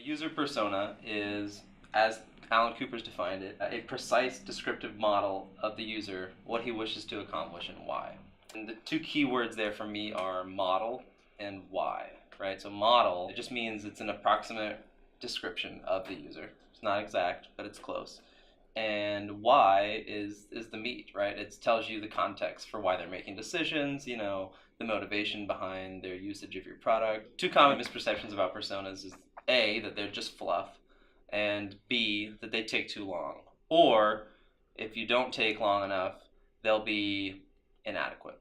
User persona is, as Alan Cooper's defined it, a precise descriptive model of the user, what he wishes to accomplish and why. And the two key words there for me are model and why, right? So model, it just means it's an approximate description of the user. It's not exact, but it's close. And why is the meat, right? It tells you the context for why they're making decisions, you know, the motivation behind their usage of your product. Two common misperceptions about personas is A, that they're just fluff, and B, that they take too long. Or if you don't take long enough, they'll be inadequate.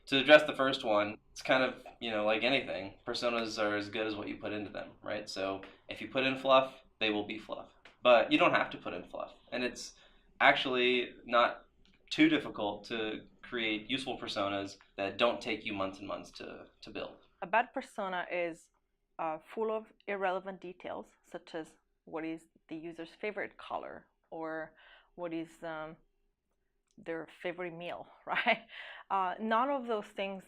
To address the first one, it's kind of, you know, like anything. Personas are as good as what you put into them, right? So if you put in fluff, they will be fluff. But you don't have to put in fluff. And it's actually not too difficult to create useful personas that don't take you months and months to build. A bad persona is full of irrelevant details, such as what is the user's favorite color or what is their favorite meal, right? None of those things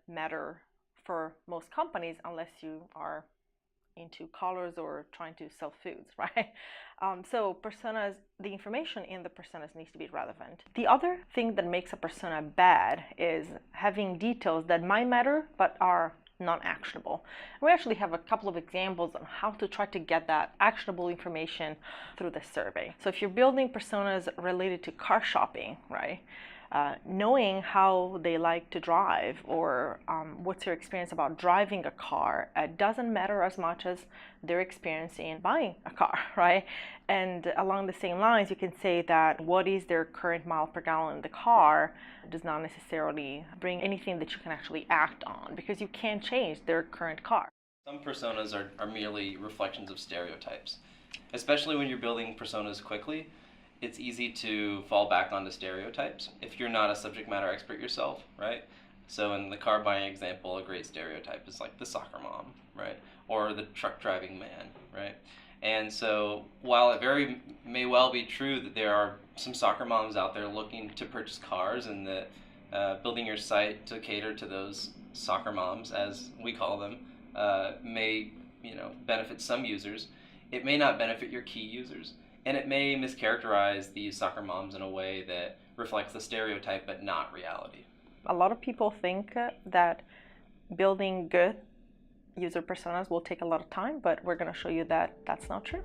matter for most companies unless you are into colors or trying to sell foods, right? So personas, the information in the personas needs to be relevant. The other thing that makes a persona bad is having details that might matter but are non-actionable. We actually have a couple of examples on how to try to get that actionable information through the survey. So if you're building personas related to car shopping, right? Knowing how they like to drive or what's your experience about driving a car doesn't matter as much as their experience in buying a car, right? And along the same lines, you can say that what is their current mile per gallon in the car does not necessarily bring anything that you can actually act on because you can't change their current car. Some personas are merely reflections of stereotypes, especially when you're building personas quickly. It's easy to fall back onto stereotypes if you're not a subject matter expert yourself, right? So in the car buying example, a great stereotype is like the soccer mom, right? Or the truck driving man, right? And so while it may well be true that there are some soccer moms out there looking to purchase cars and that building your site to cater to those soccer moms, as we call them, may, you know, benefit some users, it may not benefit your key users. And it may mischaracterize these soccer moms in a way that reflects the stereotype but not reality. A lot of people think that building good user personas will take a lot of time, but we're going to show you that that's not true.